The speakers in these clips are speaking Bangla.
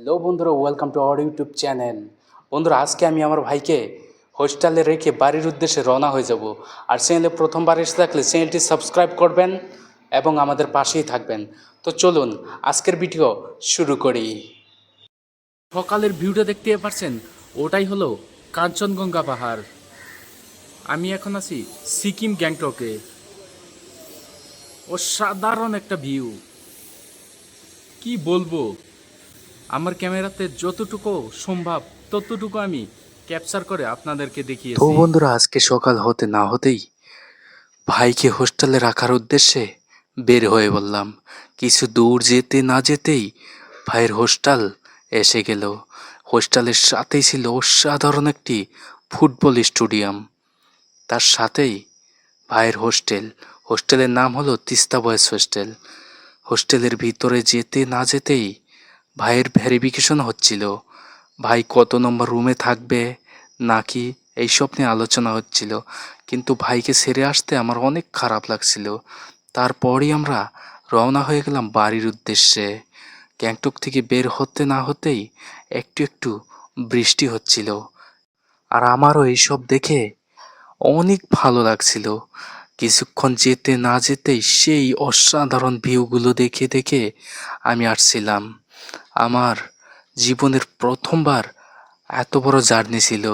হ্যালো বন্ধুরা, welcome to our YouTube channel. বন্ধুরা, আজকে আমি আমার ভাইকে হোস্টেলে রেখে বাড়ির উদ্দেশ্যে রওনা হয়ে যাব। আর চ্যানেলে প্রথমবার এসে থাকলে চ্যানেলটি সাবস্ক্রাইব করবেন এবং আমাদের পাশেই থাকবেন। তো চলুন আজকের ভিডিও শুরু করি। সকালের ভিউটা দেখতে পাচ্ছেন, ওটাই হলো কাঞ্চনজঙ্ঘা পাহাড়। আমি এখন আছি সিকিম গ্যাংটকে। অসাধারণ একটা ভিউ, কি বলবো। আমার ক্যামেরাতে যতটুকু সম্ভব ততটুকু আমি ক্যাপচার করে আপনাদেরকে তো দেখিয়েছি। বন্ধুরা, আজকে সকাল হতে না হতেই ভাইকে হোস্টেলে রাখার উদ্দেশ্যে বের হয়ে বললাম। কিছু দূর যেতে না যেতেই ভাইয়ের হোস্টেল এসে গেল। হোস্টেলের সাথেই ছিল অসাধারণ একটি ফুটবল স্টেডিয়াম। তার সাথেই ভাইয়ের হোস্টেল। হোস্টেলের নাম হলো তিস্তা বয়েজ হোস্টেল। হোস্টেলের ভিতরে যেতে না যেতেই ভাইয়ের ভেরিফিকেশন হচ্ছিল। ভাই কত নম্বর রুমে থাকবে নাকি এইসব নিয়ে আলোচনা হচ্ছিল। কিন্তু ভাইকে ছেড়ে আসতে আমার অনেক খারাপ লাগছিল। তারপরই আমরা রওনা হয়ে গেলাম বাড়ির উদ্দেশ্যে। গ্যাংটক থেকে বের হতে না হতেই একটু একটু বৃষ্টি হচ্ছিল, আর আমারও এইসব দেখে অনেক ভালো লাগছিল। কিছুক্ষণ যেতে না যেতেই সেই অসাধারণ ভিউগুলো দেখে দেখে আমি আসছিলাম। আমার জীবনের প্রথমবার এত বড় জার্নি ছিল।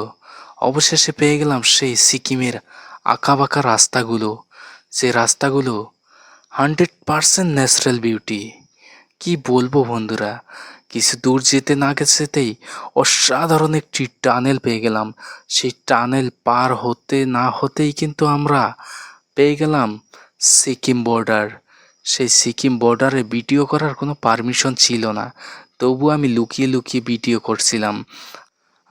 অবশেষে পেয়ে গেলাম সেই সিকিমের আঁকাবাঁকা রাস্তাগুলো, যে রাস্তাগুলো 100% ন্যাচারাল বিউটি। কি বলবো বন্ধুরা, কিছু দূর যেতে না যেতেই অসাধারণ একটি টানেল পেয়ে গেলাম। সেই টানেল পার হতে না হতেই কিন্তু আমরা পেয়ে গেলাম সিকিম বর্ডার। সেই সিকিম বর্ডারে ভিডিও করার কোনো পারমিশন ছিল না, তবু আমি লুকিয়ে লুকিয়ে ভিডিও করছিলাম।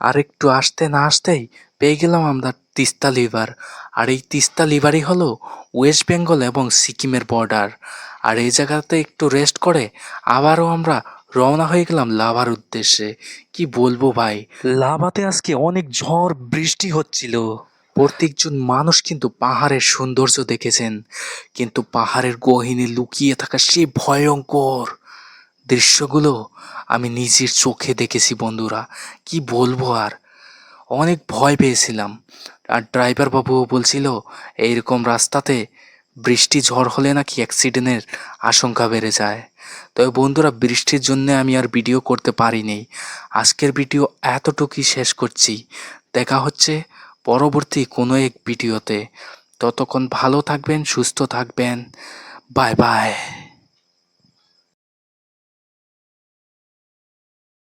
আর একটু আসতে না আসতেই পেয়ে গেলাম আমরা তিস্তা লিভার। আর এই তিস্তা লিভারই হলো ওয়েস্ট বেঙ্গল এবং সিকিমের বর্ডার। আর এই জায়গাতে একটু রেস্ট করে আবারও আমরা রওনা হয়ে গেলাম লাভার উদ্দেশ্যে। কি বলবো ভাই, লাভাতে আজকে অনেক ঝড় বৃষ্টি হচ্ছিল। প্রত্যেকজন মানুষ কিন্তু পাহাড়ের সৌন্দর্য দেখেছেন, কিন্তু পাহাড়ের গহীনে লুকিয়ে থাকা সেই ভয়ঙ্কর দৃশ্যগুলো আমি নিজের চোখে দেখেছি বন্ধুরা। কি বলবো আর, অনেক ভয় পেয়েছিলাম। আর ড্রাইভার বাবুও বলছিল এইরকম রাস্তাতে বৃষ্টি ঝড় হলে নাকি অ্যাক্সিডেন্টের আশঙ্কা বেড়ে যায়। তবে বন্ধুরা, বৃষ্টির জন্য আমি আর ভিডিও করতে পারিনি। আজকের ভিডিও এতটুকুই শেষ করছি। দেখা হচ্ছে পরবর্তী কোনো এক ভিডিওতে। ততক্ষণ ভালো থাকবেন, সুস্থ থাকবেন। Bye bye.